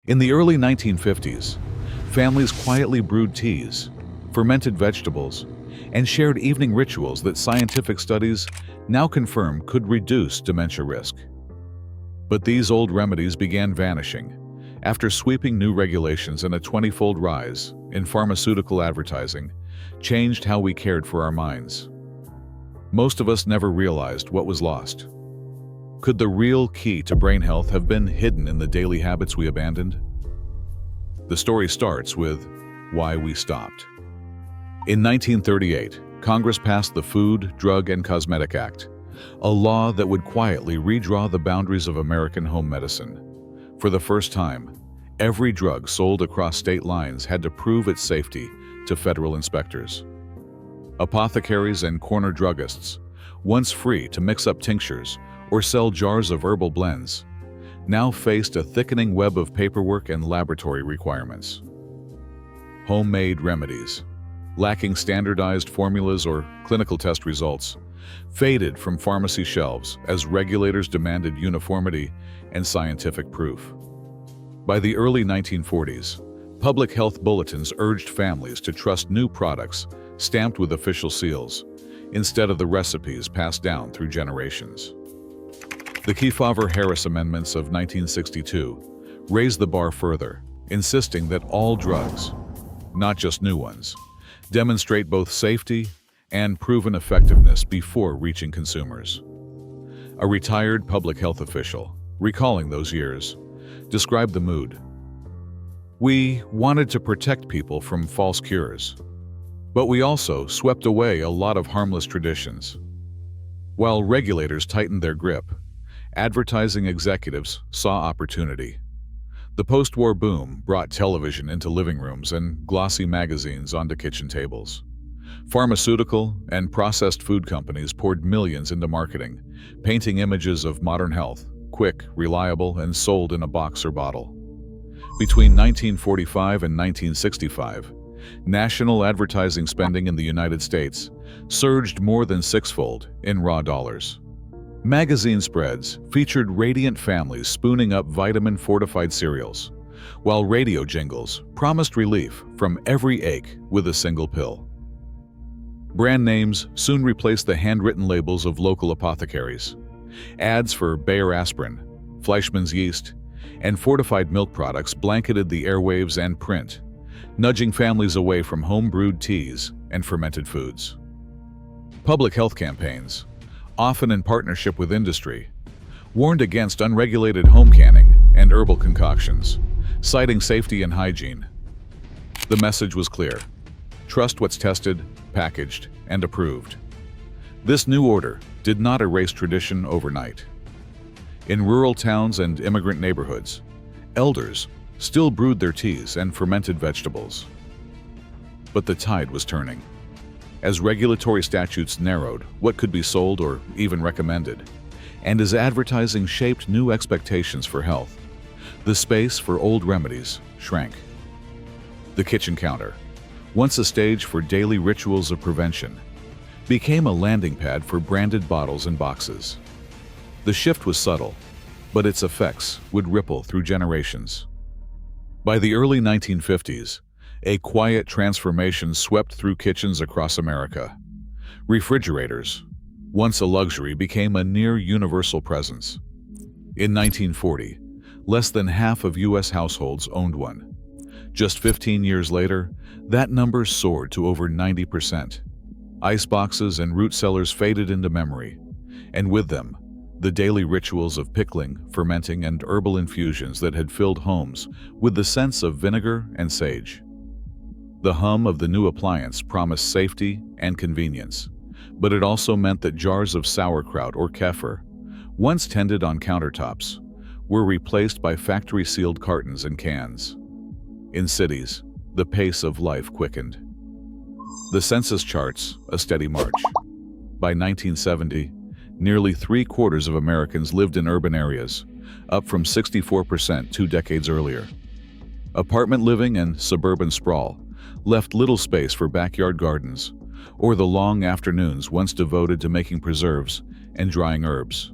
In the early 1950s, families quietly brewed teas, fermented vegetables, and shared evening rituals that scientific studies now confirm could reduce dementia risk. But these old remedies began vanishing after sweeping new regulations, and a 20-fold rise in pharmaceutical advertising changed how we cared for our minds. Most of us never realized what was lost. Could the real key to brain health have been hidden in the daily habits we abandoned? The story starts with why we stopped. In 1938, Congress passed the Food, Drug, and Cosmetic Act, a law that would quietly redraw the boundaries of American home medicine. For the first time, every drug sold across state lines had to prove its safety to federal inspectors. Apothecaries and corner druggists, once free to mix up tinctures or sell jars of herbal blends, now faced a thickening web of paperwork and laboratory requirements. Homemade remedies, lacking standardized formulas or clinical test results, faded from pharmacy shelves as regulators demanded uniformity and scientific proof. By the early 1940s, public health bulletins urged families to trust new products stamped with official seals, instead of the recipes passed down through generations. The Kefauver-Harris Amendments of 1962 raised the bar further, insisting that all drugs, not just new ones, demonstrate both safety and proven effectiveness before reaching consumers. A retired public health official, recalling those years, described the mood. "We wanted to protect people from false cures, but we also swept away a lot of harmless traditions." While regulators tightened their grip, advertising executives saw opportunity. The post-war boom brought television into living rooms and glossy magazines onto kitchen tables. Pharmaceutical and processed food companies poured millions into marketing, painting images of modern health, quick, reliable, and sold in a box or bottle. Between 1945 and 1965, national advertising spending in the United States surged more than sixfold in raw dollars. Magazine spreads featured radiant families spooning up vitamin-fortified cereals, while radio jingles promised relief from every ache with a single pill. Brand names soon replaced the handwritten labels of local apothecaries. Ads for Bayer aspirin, Fleischmann's yeast, and fortified milk products blanketed the airwaves and print, nudging families away from home-brewed teas and fermented foods. Public health campaigns, often in partnership with industry, warned against unregulated home canning and herbal concoctions, citing safety and hygiene. The message was clear: trust what's tested, packaged, and approved. This new order did not erase tradition overnight. In rural towns and immigrant neighborhoods, elders still brewed their teas and fermented vegetables. But the tide was turning. As regulatory statutes narrowed what could be sold or even recommended, and as advertising shaped new expectations for health, the space for old remedies shrank. The kitchen counter, once a stage for daily rituals of prevention, became a landing pad for branded bottles and boxes. The shift was subtle, but its effects would ripple through generations. By the early 1950s, a quiet transformation swept through kitchens across America. Refrigerators, once a luxury, became a near-universal presence. In 1940, less than half of U.S. households owned one. Just 15 years later, that number soared to over 90%. Iceboxes and root cellars faded into memory, and with them, the daily rituals of pickling, fermenting, and herbal infusions that had filled homes with the scents of vinegar and sage. The hum of the new appliance promised safety and convenience, but it also meant that jars of sauerkraut or kefir, once tended on countertops, were replaced by factory-sealed cartons and cans. In cities, the pace of life quickened. The census charts a steady march. By 1970, nearly 3/4 of Americans lived in urban areas, up from 64% 2 decades earlier. Apartment living and suburban sprawl left little space for backyard gardens or the long afternoons once devoted to making preserves and drying herbs.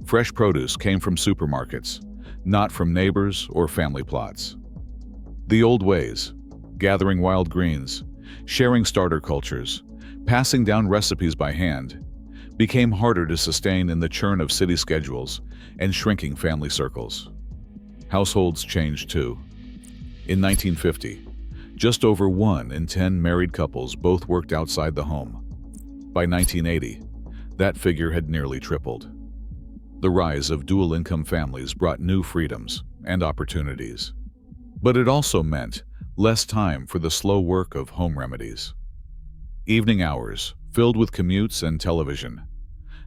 Fresh produce came from supermarkets, not from neighbors or family plots. The old ways, gathering wild greens, sharing starter cultures, passing down recipes by hand, became harder to sustain in the churn of city schedules and shrinking family circles. Households changed too. In 1950, just over 1 in 10 married couples both worked outside the home. By 1980, that figure had nearly tripled. The rise of dual-income families brought new freedoms and opportunities. But it also meant less time for the slow work of home remedies. Evening hours filled with commutes and television,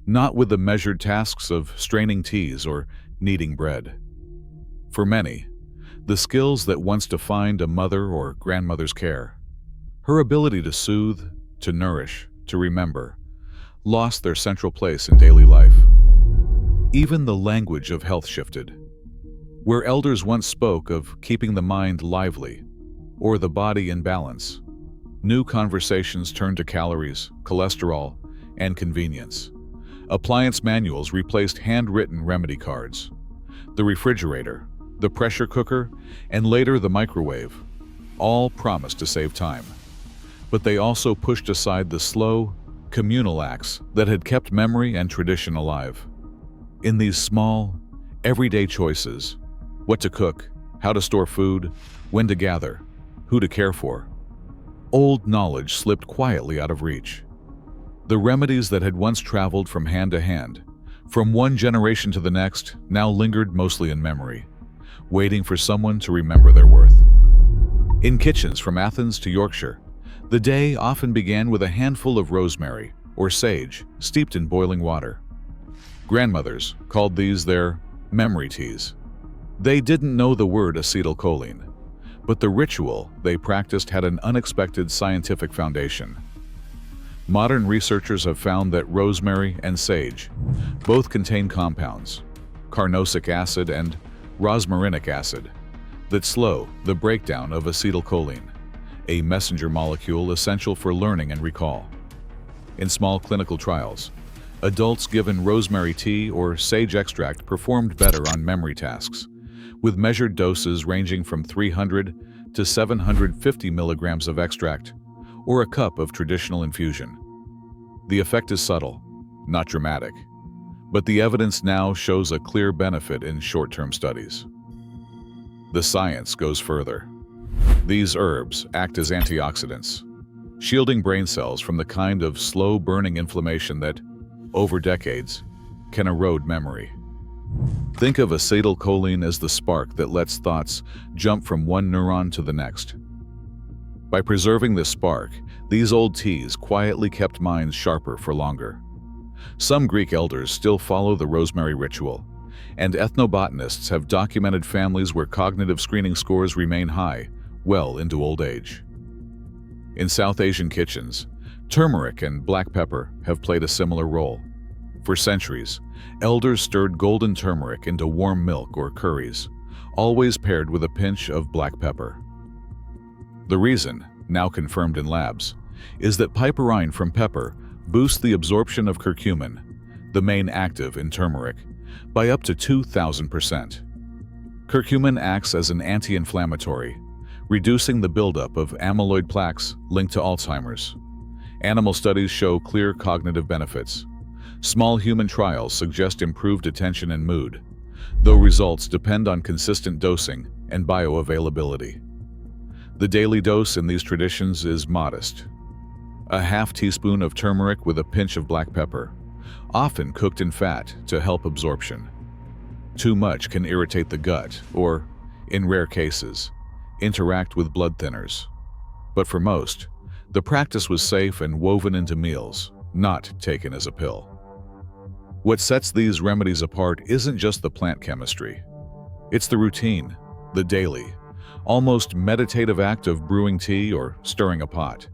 not with the measured tasks of straining teas or kneading bread. For many, the skills that once defined a mother or grandmother's care, her ability to soothe, to nourish, to remember, lost their central place in daily life. Even the language of health shifted. Where elders once spoke of keeping the mind lively or the body in balance, new conversations turned to calories, cholesterol, and convenience. Appliance manuals replaced handwritten remedy cards. The refrigerator, the pressure cooker, and later the microwave, all promised to save time. But they also pushed aside the slow, communal acts that had kept memory and tradition alive. In these small, everyday choices, what to cook, how to store food, when to gather, who to care for, old knowledge slipped quietly out of reach. The remedies that had once traveled from hand to hand, from one generation to the next, now lingered mostly in memory, waiting for someone to remember their worth. In kitchens from Athens to Yorkshire, the day often began with a handful of rosemary or sage steeped in boiling water. Grandmothers called these their memory teas. They didn't know the word acetylcholine, but the ritual they practiced had an unexpected scientific foundation. Modern researchers have found that rosemary and sage both contain compounds, carnosic acid and rosmarinic acid, that slow the breakdown of acetylcholine, a messenger molecule essential for learning and recall. In small clinical trials, adults given rosemary tea or sage extract performed better on memory tasks, with measured doses ranging from 300 to 750 milligrams of extract, or a cup of traditional infusion. The effect is subtle, not dramatic, but the evidence now shows a clear benefit in short-term studies. The science goes further. These herbs act as antioxidants, shielding brain cells from the kind of slow-burning inflammation that, over decades, can erode memory. Think of acetylcholine as the spark that lets thoughts jump from one neuron to the next. By preserving this spark, these old teas quietly kept minds sharper for longer. Some Greek elders still follow the rosemary ritual, and ethnobotanists have documented families where cognitive screening scores remain high well into old age. In South Asian kitchens, turmeric and black pepper have played a similar role. For centuries, elders stirred golden turmeric into warm milk or curries, always paired with a pinch of black pepper. The reason, now confirmed in labs, is that piperine from pepper boosts the absorption of curcumin, the main active in turmeric, by up to 2,000%. Curcumin acts as an anti-inflammatory, reducing the buildup of amyloid plaques linked to Alzheimer's. Animal studies show clear cognitive benefits. Small human trials suggest improved attention and mood, though results depend on consistent dosing and bioavailability. The daily dose in these traditions is modest. A half teaspoon of turmeric with a pinch of black pepper, often cooked in fat to help absorption. Too much can irritate the gut or, in rare cases, interact with blood thinners. But for most, the practice was safe and woven into meals, not taken as a pill. What sets these remedies apart isn't just the plant chemistry. It's the routine, the daily, almost meditative act of brewing tea or stirring a pot.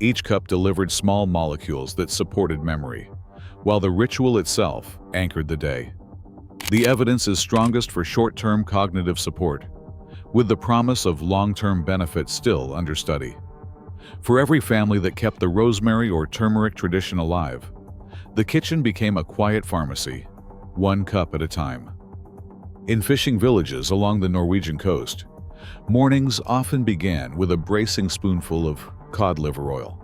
Each cup delivered small molecules that supported memory, while the ritual itself anchored the day. The evidence is strongest for short-term cognitive support, with the promise of long-term benefits still under study. For every family that kept the rosemary or turmeric tradition alive, the kitchen became a quiet pharmacy, one cup at a time. In fishing villages along the Norwegian coast, mornings often began with a bracing spoonful of cod liver oil.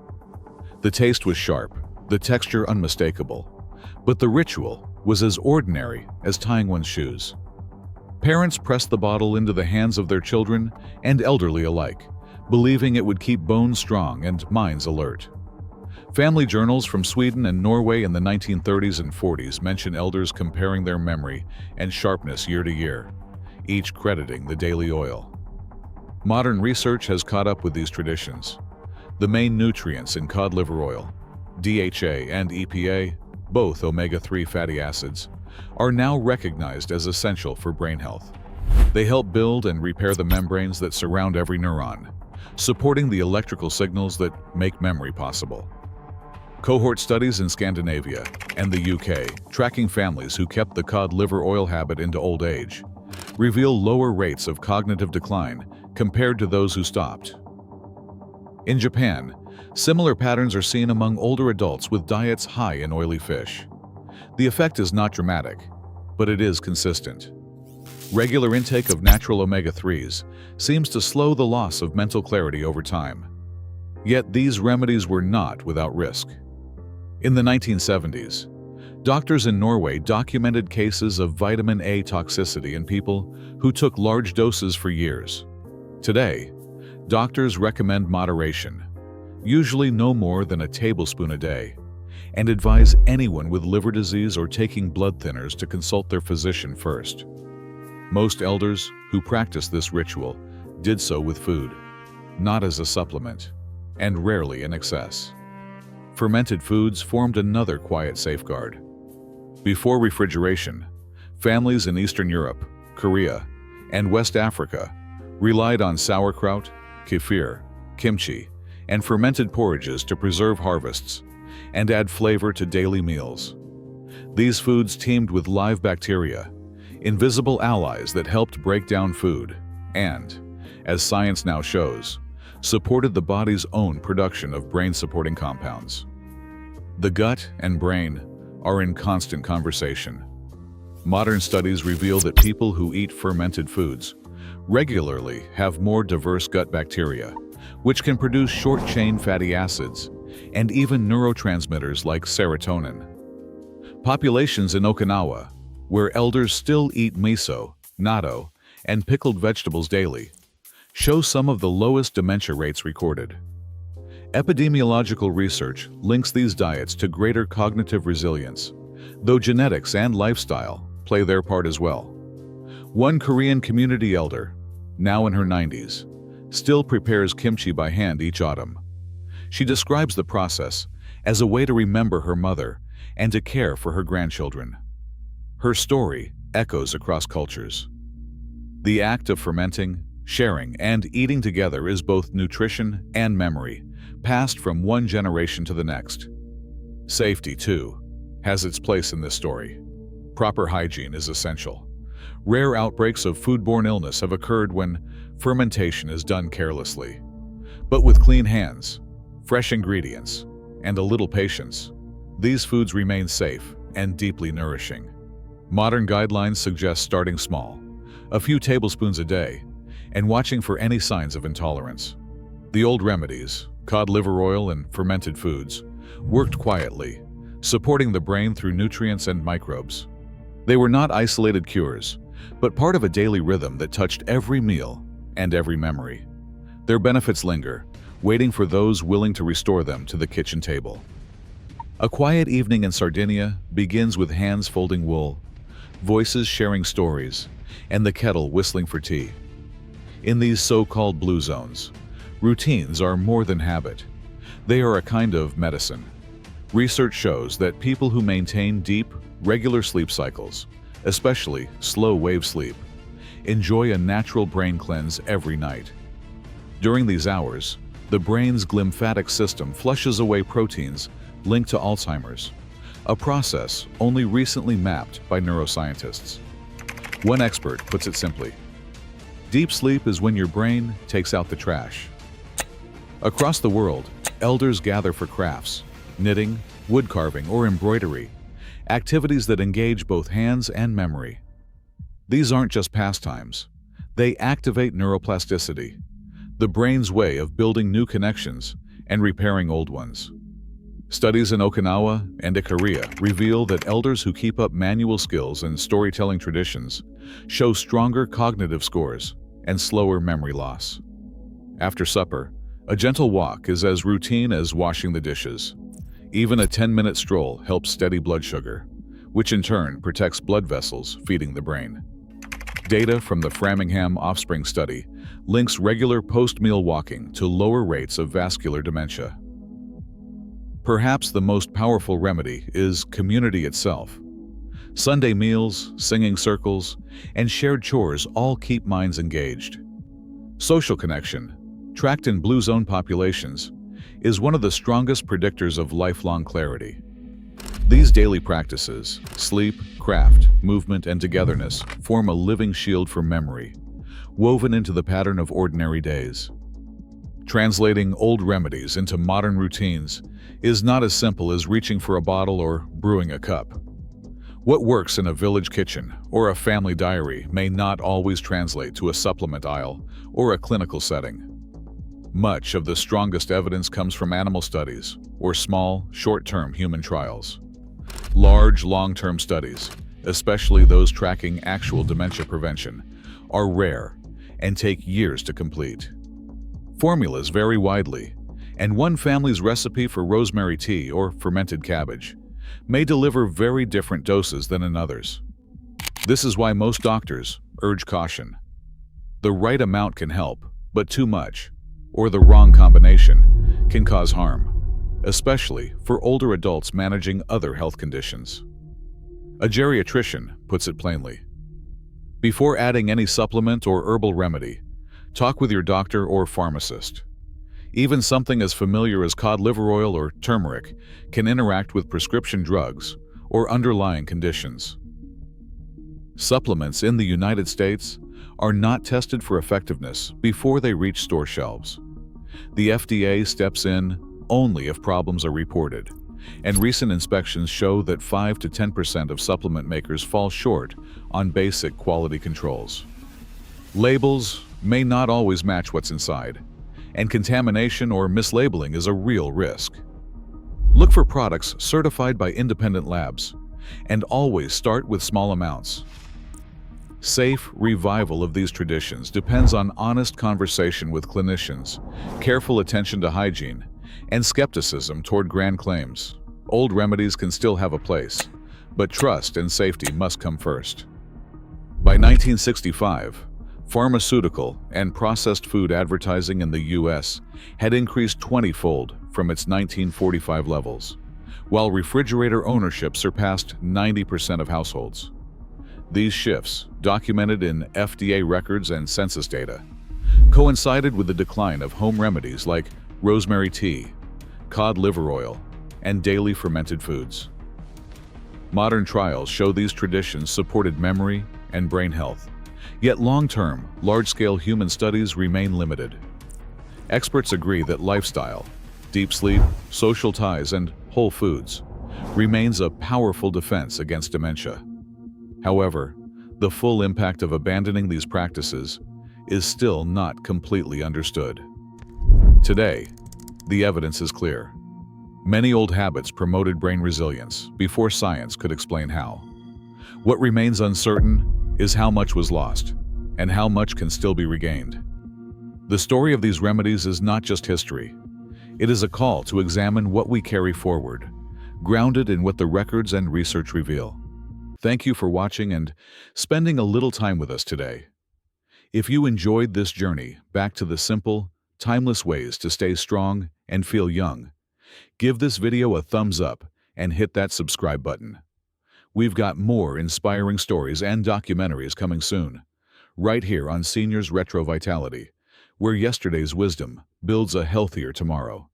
The taste was sharp, the texture unmistakable, but the ritual was as ordinary as tying one's shoes. Parents pressed the bottle into the hands of their children and elderly alike, believing it would keep bones strong and minds alert. Family journals from Sweden and Norway in the 1930s and 40s mention elders comparing their memory and sharpness year to year, each crediting the daily oil. Modern research has caught up with these traditions. The main nutrients in cod liver oil, DHA and EPA, both omega-3 fatty acids, are now recognized as essential for brain health. They help build and repair the membranes that surround every neuron, supporting the electrical signals that make memory possible. Cohort studies in Scandinavia and the UK, tracking families who kept the cod liver oil habit into old age, reveal lower rates of cognitive decline compared to those who stopped. In Japan, similar patterns are seen among older adults with diets high in oily fish. The effect is not dramatic, but it is consistent. Regular intake of natural omega-3s seems to slow the loss of mental clarity over time. Yet these remedies were not without risk. In the 1970s, doctors in Norway documented cases of vitamin A toxicity in people who took large doses for years. Today, doctors recommend moderation, usually no more than a tablespoon a day, and advise anyone with liver disease or taking blood thinners to consult their physician first. Most elders who practice this ritual did so with food, not as a supplement, and rarely in excess. Fermented foods formed another quiet safeguard. Before refrigeration, families in Eastern Europe, Korea, and West Africa relied on sauerkraut, kefir, kimchi, and fermented porridges to preserve harvests and add flavor to daily meals. These foods teemed with live bacteria, invisible allies that helped break down food and, as science now shows, supported the body's own production of brain-supporting compounds. The gut and brain are in constant conversation. Modern studies reveal that people who eat fermented foods regularly have more diverse gut bacteria, which can produce short-chain fatty acids and even neurotransmitters like serotonin. Populations in Okinawa, where elders still eat miso, natto, and pickled vegetables daily, show some of the lowest dementia rates recorded. Epidemiological research links these diets to greater cognitive resilience, though genetics and lifestyle play their part as well. One Korean community elder, now in her 90s, still prepares kimchi by hand each autumn. She describes the process as a way to remember her mother and to care for her grandchildren. Her story echoes across cultures. The act of fermenting, sharing, and eating together is both nutrition and memory, passed from one generation to the next. Safety, too, has its place in this story. Proper hygiene is essential. Rare outbreaks of foodborne illness have occurred when fermentation is done carelessly. But with clean hands, fresh ingredients, and a little patience, these foods remain safe and deeply nourishing. Modern guidelines suggest starting small, a few tablespoons a day, and watching for any signs of intolerance. The old remedies, cod liver oil and fermented foods, worked quietly, supporting the brain through nutrients and microbes. They were not isolated cures, but part of a daily rhythm that touched every meal and every memory. Their benefits linger, waiting for those willing to restore them to the kitchen table. A quiet evening in Sardinia begins with hands folding wool, voices sharing stories, and the kettle whistling for tea. In these so-called blue zones, routines are more than habit. They are a kind of medicine. Research shows that people who maintain deep, regular sleep cycles, especially slow-wave sleep, enjoy a natural brain cleanse every night. During these hours, the brain's glymphatic system flushes away proteins linked to Alzheimer's, a process only recently mapped by neuroscientists. One expert puts it simply: deep sleep is when your brain takes out the trash. Across the world, elders gather for crafts, knitting, wood carving, or embroidery, activities that engage both hands and memory. These aren't just pastimes. They activate neuroplasticity, the brain's way of building new connections and repairing old ones. Studies in Okinawa and Ikaria reveal that elders who keep up manual skills and storytelling traditions show stronger cognitive scores and slower memory loss. After supper, a gentle walk is as routine as washing the dishes. Even a 10-minute stroll helps steady blood sugar, which in turn protects blood vessels feeding the brain. Data from the Framingham Offspring Study links regular post-meal walking to lower rates of vascular dementia. Perhaps the most powerful remedy is community itself. Sunday meals, singing circles, and shared chores all keep minds engaged. Social connection, tracked in blue zone populations, is one of the strongest predictors of lifelong clarity. These daily practices, sleep, craft, movement, and togetherness, form a living shield for memory, woven into the pattern of ordinary days. Translating old remedies into modern routines is not as simple as reaching for a bottle or brewing a cup. What works in a village kitchen or a family diary may not always translate to a supplement aisle or a clinical setting. Much of the strongest evidence comes from animal studies or small, short-term human trials. Large, long-term studies, especially those tracking actual dementia prevention, are rare and take years to complete. Formulas vary widely, and one family's recipe for rosemary tea or fermented cabbage may deliver very different doses than another's. This is why most doctors urge caution. The right amount can help, but too much, or the wrong combination, can cause harm, especially for older adults managing other health conditions. A geriatrician puts it plainly. Before adding any supplement or herbal remedy, talk with your doctor or pharmacist. Even something as familiar as cod liver oil or turmeric can interact with prescription drugs or underlying conditions. Supplements in the United States are not tested for effectiveness before they reach store shelves. The FDA steps in only if problems are reported, and recent inspections show that 5 to 10% of supplement makers fall short on basic quality controls. Labels may not always match what's inside, and contamination or mislabeling is a real risk. Look for products certified by independent labs, and always start with small amounts. Safe revival of these traditions depends on honest conversation with clinicians, careful attention to hygiene, and skepticism toward grand claims. Old remedies can still have a place, but trust and safety must come first. By 1965, pharmaceutical and processed food advertising in the U.S. had increased 20-fold from its 1945 levels, while refrigerator ownership surpassed 90% of households. These shifts, documented in FDA records and census data, coincided with the decline of home remedies like rosemary tea, cod liver oil, and daily fermented foods. Modern trials show these traditions supported memory and brain health, yet long-term, large-scale human studies remain limited. Experts agree that lifestyle, deep sleep, social ties, and whole foods remains a powerful defense against dementia. However, the full impact of abandoning these practices is still not completely understood. Today, the evidence is clear. Many old habits promoted brain resilience before science could explain how. What remains uncertain is how much was lost and how much can still be regained. The story of these remedies is not just history. It is a call to examine what we carry forward, grounded in what the records and research reveal. Thank you for watching and spending a little time with us today. If you enjoyed this journey back to the simple, timeless ways to stay strong and feel young, give this video a thumbs up and hit that subscribe button. We've got more inspiring stories and documentaries coming soon, right here on Seniors Retro Vitality, where yesterday's wisdom builds a healthier tomorrow.